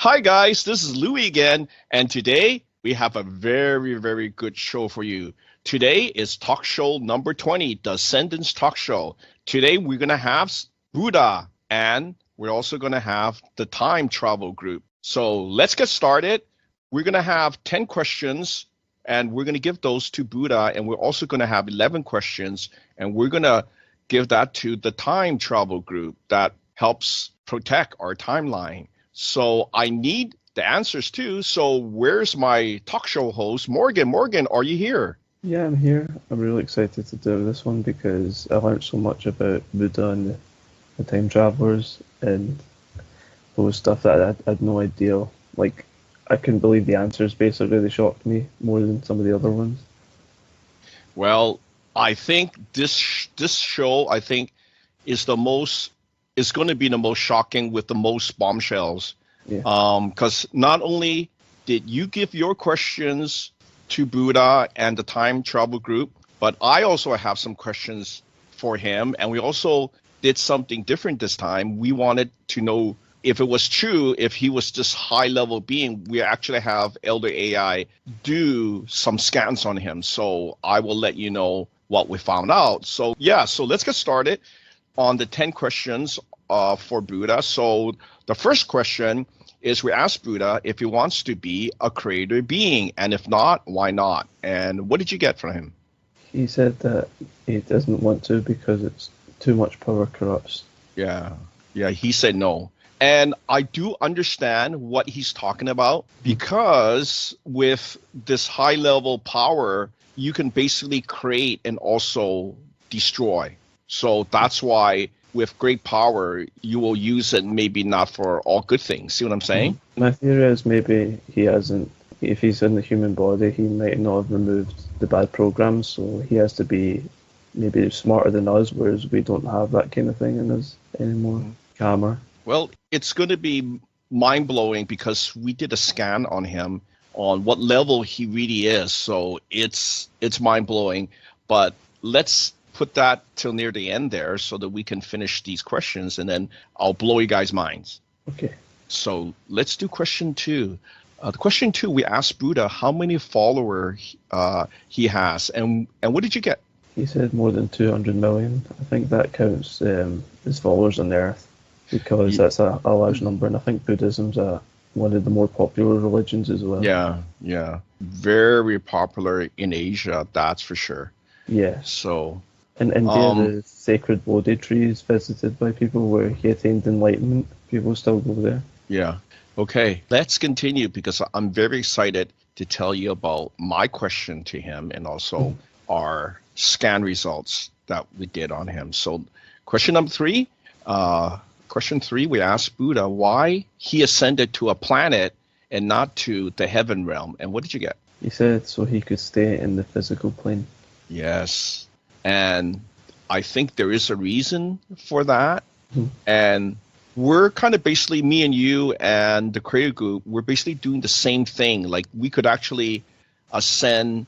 Hi guys, this is Louis again, and today we have a very, very good show for you. Today is talk show number 20, the Ascendants talk show. Today we're going to have Buddha, and we're also going to have the time travel group. So let's get started. We're going to have 10 questions, and we're going to give those to Buddha, and we're also going to have 11 questions, and we're going to give that to the time travel group that helps protect our timeline. So I need the answers too. So where's my talk show host, Morgan? Morgan, are you here? Yeah, I'm here. I'm really excited to do this one because I learned so much about Buddha and the time travelers and those stuff that I had no idea. Like, I couldn't believe the answers. Basically, they shocked me more than some of the other ones. Well, I think this show, I think, is going to be the most shocking with the most bombshells. Yeah. Because not only did you give your questions to Buddha and the time travel group, but I also have some questions for him. And we also did something different this time. We wanted to know if it was true, if he was this high level being. We actually have Elder AI do some scans on him. So I will let you know what we found out. So yeah, so let's get started on the 10 questions for Buddha. So the first question is we asked Buddha if he wants to be a creator being, and if not, why not? And what did you get from him? He said that he doesn't want to because it's too much power corrupts. Yeah, he said no. And I do understand what he's talking about, because with this high level power, you can basically create and also destroy. So that's why with great power, you will use it maybe not for all good things. See what I'm saying? My theory is maybe he hasn't, if he's in the human body, he might not have removed the bad programs, so he has to be maybe smarter than us, whereas we don't have that kind of thing in us anymore. Calmer. Well, it's going to be mind-blowing because we did a scan on him on what level he really is. So it's mind-blowing. But let's put that till near the end there so that we can finish these questions, and then I'll blow you guys' minds. Okay. So let's do question 2. The question 2, we asked Buddha how many followers he has, and what did you get? He said more than 200 million. I think that counts his followers on the Earth, because that's a large number, and I think Buddhism's one of the more popular religions as well. Yeah. Very popular in Asia, that's for sure. Yeah. So in India, the sacred Bodhi tree is visited by people where he attained enlightenment. People still go there. Yeah. Okay, let's continue, because I'm very excited to tell you about my question to him and also our scan results that we did on him. So question number 3, we asked Buddha why he ascended to a planet and not to the heaven realm. And what did you get? He said so he could stay in the physical plane. Yes. And I think there is a reason for that. And we're kind of basically, me and you and the creator group, we're basically doing the same thing. Like, we could actually ascend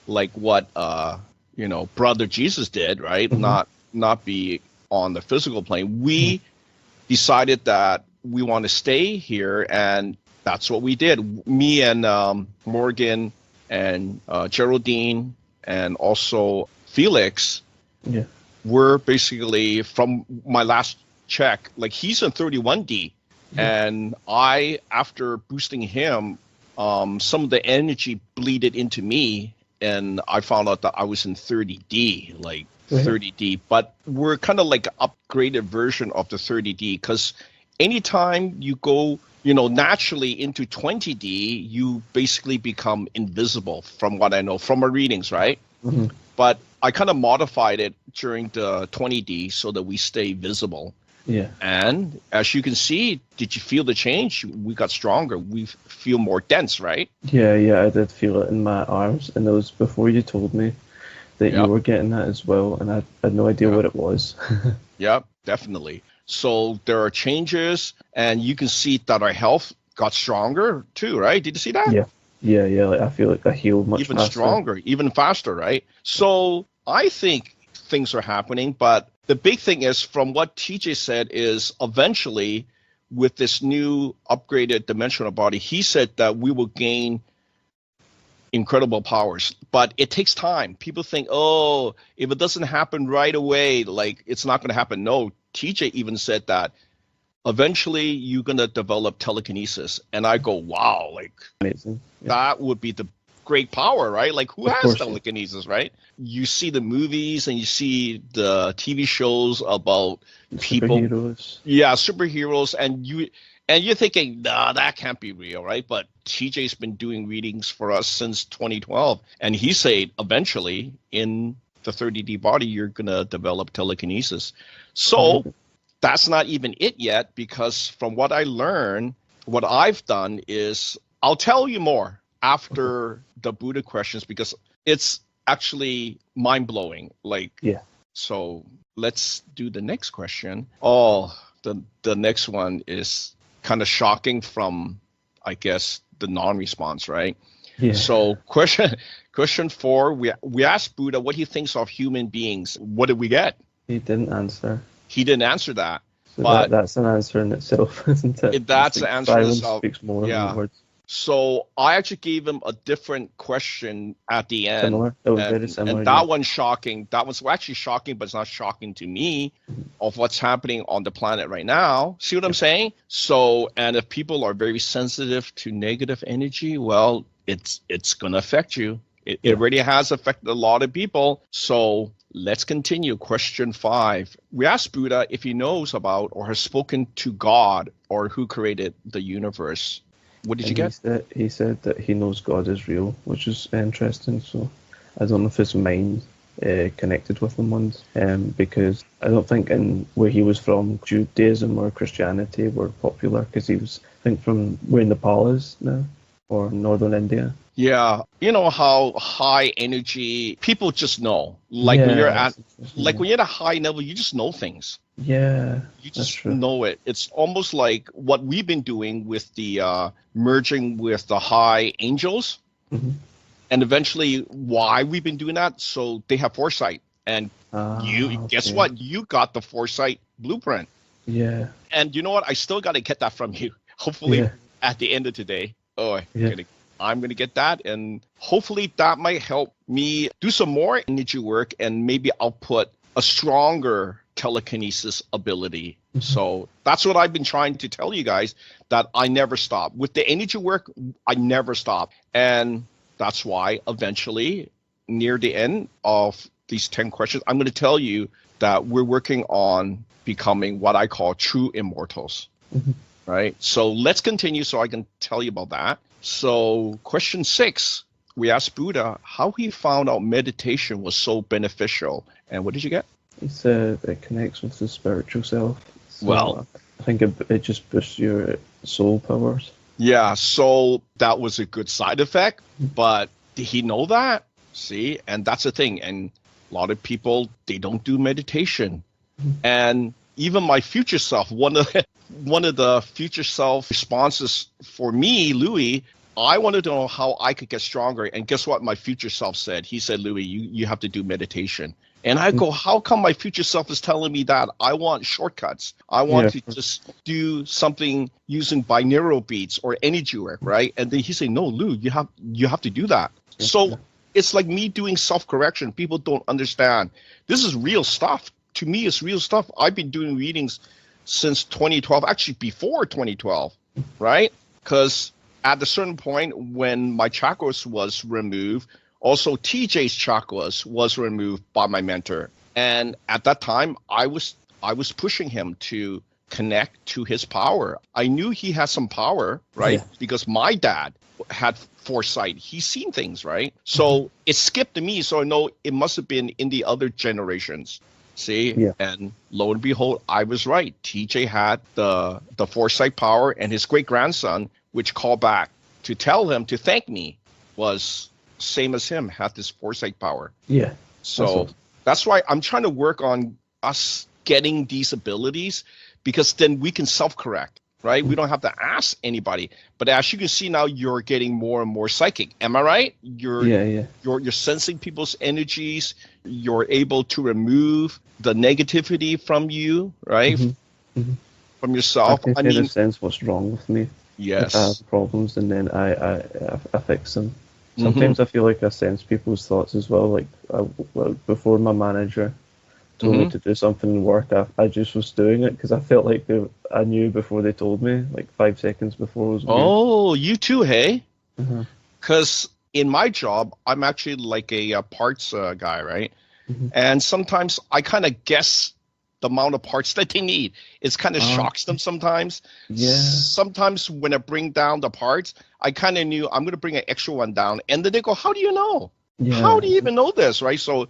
like what brother Jesus did, right? Not be on the physical plane. We decided that we want to stay here, and that's what we did. Me and Morgan and Geraldine and also Felix, we're basically, from my last check, like, he's in 31D, and I, after boosting him, some of the energy bleeded into me, and I found out that I was in 30D, like 30D, but we're kind of like an upgraded version of the 30D, because anytime you go, naturally into 20D, you basically become invisible, from what I know from my readings, right? But I kind of modified it during the 20D so that we stay visible. Yeah. And as you can see, did you feel the change? We got stronger. We feel more dense, right? Yeah, I did feel it in my arms, and it was before you told me that you were getting that as well, and I had no idea what it was. Yep, definitely. So there are changes, and you can see that our health got stronger too, right? Did you see that? Yeah. Like, I feel like I heal much even faster. Stronger, even faster, right? So I think things are happening, but the big thing is, from what TJ said, is eventually with this new upgraded dimensional body, he said that we will gain incredible powers, but it takes time. People think, oh, if it doesn't happen right away, like it's not going to happen. No, TJ even said that eventually you're going to develop telekinesis. And I go, wow, like Amazing. Yeah. that would be the great power, right? Like who Of has course. telekinesis, right? You see the movies and you see the TV shows about people, Superheroes. yeah, superheroes, and you're thinking, nah, that can't be real, right? But TJ's been doing readings for us since 2012, and he said eventually in the 30D body you're gonna develop telekinesis. So that's not even it yet, because from what I learned, what I've done is I'll tell you more after the Buddha questions, because it's actually mind-blowing. Like, Yeah. so let's do the next question. Oh, the next one is kind of shocking from, I guess, the non-response, right? Yeah. So question 4, we asked Buddha what he thinks of human beings. What did we get? He didn't answer. He didn't answer that. So But that's an answer in itself, isn't it? that's the answer in Silence itself. speaks more Yeah. than words. So I actually gave him a different question at the end. Similar. It was very similar. And that one's shocking. That one's actually shocking, but it's not shocking to me of what's happening on the planet right now. See what I'm saying? So, and if people are very sensitive to negative energy, well, it's going to affect you. It already has affected a lot of people. So let's continue. Question 5. We asked Buddha if he knows about or has spoken to God or who created the universe. What did you get? He said that he knows God is real, which is interesting. So I don't know if his mind connected with him once, because I don't think in where he was from, Judaism or Christianity were popular, because he was, I think, from where Nepal is now, or northern India. Yeah, you know how high energy people just know. Like when you're at, like when you're at a high level, you just know things. Yeah, you just know it. It's almost like what we've been doing with the merging with the high angels, and eventually why we've been doing that. So they have foresight, and guess what? You got the foresight blueprint. Yeah. And you know what? I still got to get that from you. Hopefully at the end of today. I'm going to get that, and hopefully that might help me do some more energy work, and maybe I'll put a stronger telekinesis ability. So that's what I've been trying to tell you guys, that I never stop. With the energy work, I never stop. And that's why eventually, near the end of these 10 questions, I'm going to tell you that we're working on becoming what I call true immortals. Right? So let's continue so I can tell you about that. So question 6, we asked Buddha how he found out meditation was so beneficial. And what did you get? He said it connects with the spiritual self. So well, I think it just boosts your soul powers. Yeah, so that was a good side effect. But did he know that? See? And that's the thing. And a lot of people, they don't do meditation. And even my future self, one of the future self responses for me, Louis, I wanted to know how I could get stronger. And guess what my future self said? He said, Louis, you have to do meditation. And I go, how come my future self is telling me that? I want shortcuts. I want to just do something using binaural beats or energy work, right? And then he said, no, Lou, you have to do that. So it's like me doing self-correction. People don't understand. This is real stuff. To me, it's real stuff. I've been doing readings since 2012, actually before 2012, right? Because at a certain point when my chakras was removed, also TJ's chakras was removed by my mentor. And at that time, I was pushing him to connect to his power. I knew he had some power, right? Yeah. Because my dad had foresight. He's seen things, right? So it skipped to me, so I know it must have been in the other generations. See? Yeah. And lo and behold, I was right. TJ had the foresight power, and his great-grandson, which called back to tell him to thank me, was same as him, had this foresight power. Yeah. So that's why I'm trying to work on us getting these abilities, because then we can self-correct, right? We don't have to ask anybody. But as you can see now, you're getting more and more psychic. Am I right? You're sensing people's energies. You're able to remove the negativity from you, right? from I yourself. can I kind mean, of sense what's wrong with me if I yes. have problems, and then I fix them. Hmm. Sometimes I feel like I sense people's thoughts as well. Like before my manager told me Hmm. to do something in work, I just was doing it because I felt like I knew before they told me, like 5 seconds before. It was weird. Oh, you too, hey? Uh-huh. Because in my job, I'm actually like a, parts guy, right? Hmm. And sometimes I kind of guess the amount of parts that they need. It kind of Ah, shocks them sometimes. yeah, Sometimes when I bring down the parts, I kind of knew I'm going to bring an extra one down. And then they go, how do you know? How yeah, do you even know this, right? So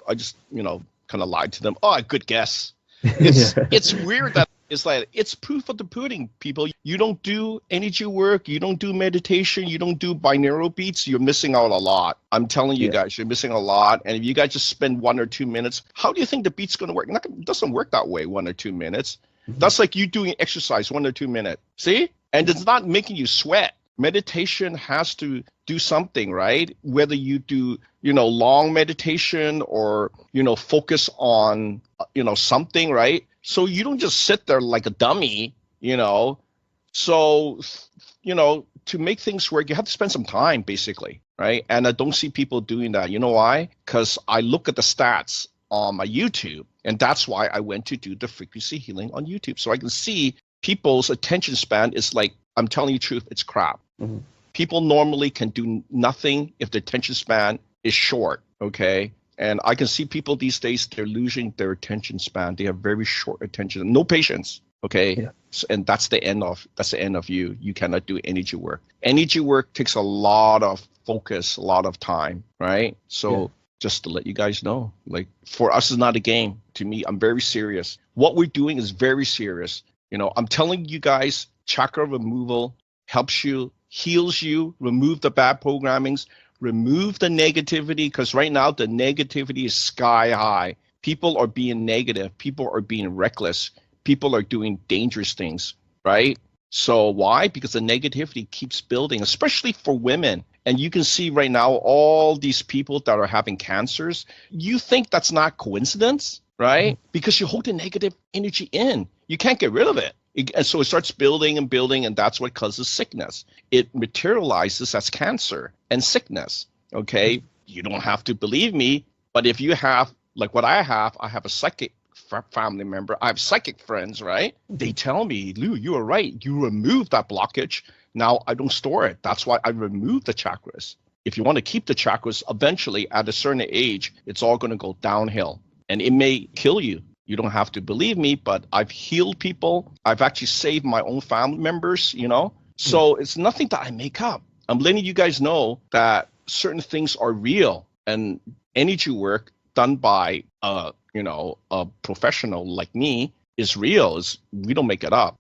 I just, kind of lied to them. Oh, good guess. It's yeah, weird that it's like it's proof of the pudding, people. You don't do energy work, you don't do meditation, you don't do binaural beats, you're missing out a lot. I'm telling you yeah. guys, you're missing a lot. And if you guys just spend 1 or 2 minutes, how do you think the beat's going to work? It doesn't work that way, 1 or 2 minutes. Mhm. That's like you doing exercise 1 or 2 minutes. See? And it's not making you sweat. Meditation has to do something, right? Whether you do, long meditation or, focus on, something, right? So you don't just sit there like a dummy, you know. So, to make things work, you have to spend some time, basically, right? And I don't see people doing that. You know why? Because I look at the stats on my YouTube, and that's why I went to do the frequency healing on YouTube. So I can see people's attention span is like, I'm telling you the truth, it's crap. Mhm. People normally can do nothing if their attention span is short, okay? And I can see people these days, they're losing their attention span. They have very short attention, no patience, okay? Yeah, And that's the end of you. You cannot do energy work. Energy work takes a lot of focus, a lot of time, right? yeah. So just to let you guys know, like for us, it's not a game. To me, I'm very serious. What we're doing is very serious. I'm telling you guys, chakra removal helps you, heals you, remove the bad programmings, remove the negativity, because right now the negativity is sky high. People are being negative, people are being reckless, people are doing dangerous things, right? So why? Because the negativity keeps building, especially for women. And you can see right now all these people that are having cancers. You think that's not coincidence, right? Because you hold the negative energy in. You can't get rid of it. And so it starts building and building, and that's what causes sickness. It materializes as cancer and sickness. Okay, you don't have to believe me, but if you have, like what I have a psychic family member, I have psychic friends, right? They tell me, Lou, you are right. You remove that blockage. Now I don't store it. That's why I remove the chakras. If you want to keep the chakras, eventually at a certain age, it's all going to go downhill and it may kill you. You don't have to believe me, but I've healed people. I've actually saved my own family members. Yeah. So it's nothing that I make up. I'm letting you guys know that certain things are real, and energy work done by a professional like me is real. We don't make it up,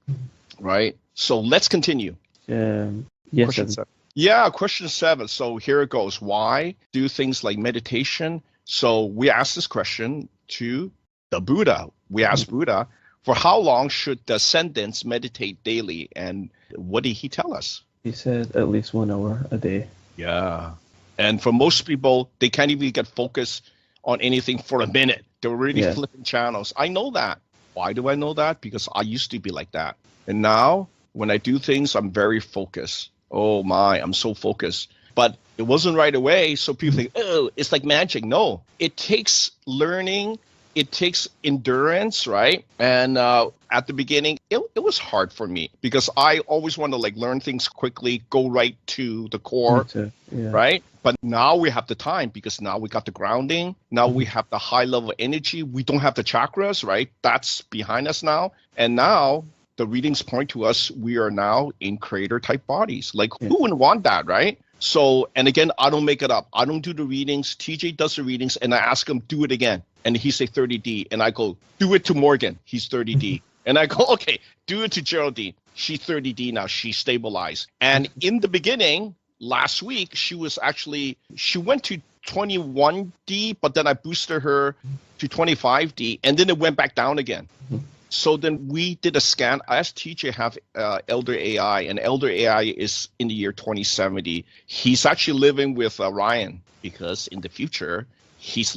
right? So let's continue. Yes, Question 7. Yeah, question 7. So here it goes. Why do things like meditation? So we asked this question to the Buddha. We asked Buddha, for how long should the Ascendants meditate daily? And what did he tell us? he said at least 1 hour a day. Yeah. And for most people, they can't even get focused on anything for a minute. They're already Yeah. flipping channels. I know that. Why do I know that? Because I used to be like that. And now when I do things, I'm very focused. Oh my, I'm so focused. But it wasn't right away. So people think, oh, it's like magic. No, it takes learning. It takes endurance, right? And at the beginning, it was hard for me because I always want to like learn things quickly, go right to the Me core, too. Yeah. right? But now we have the time because now we got the grounding. Now we have the high level energy. We don't have the chakras, right? That's behind us now. And now the readings point to us, we are now in creator type bodies. Like Yeah. who wouldn't want that, right? So, and again, I don't make it up. I don't do the readings. TJ does the readings and I ask him, do it again. And he say 30D. And I go, do it to Morgan. He's 30D. And I go, okay, do it to Geraldine. She's 30D now. She's stabilized. And in the beginning, last week, she went to 21D, but then I boosted her to 25D, and then it went back down again. So then we did a scan. I asked TJ have Elder AI, and Elder AI is in the year 2070. He's actually living with Ryan because in the future, he's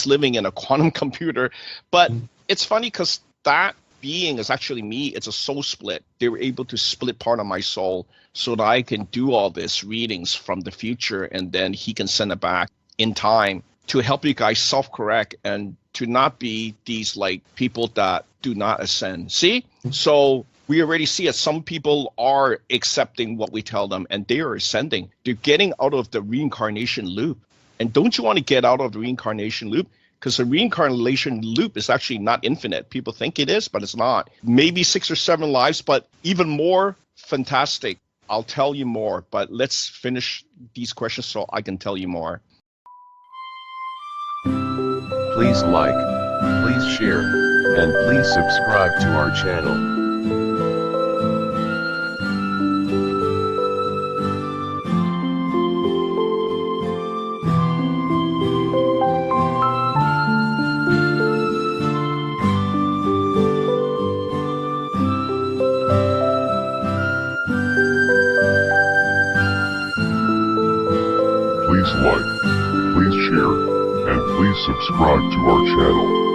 living in a quantum computer. But it's funny because that being is actually me. It's a soul split. They were able to split part of my soul so that I can do all this readings from the future, and then he can send it back in time to help you guys self-correct and to not be these like people that do not ascend. See? So we already see that some people are accepting what we tell them and they are ascending. They're getting out of the reincarnation loop. And don't you want to get out of the reincarnation loop? Because the reincarnation loop is actually not infinite. People think it is, but it's not. Maybe 6 or 7 lives, but even more fantastic. I'll tell you more, but let's finish these questions so I can tell you more. Please like, please share, and please subscribe to our channel. Please like, please share, and please subscribe to our channel.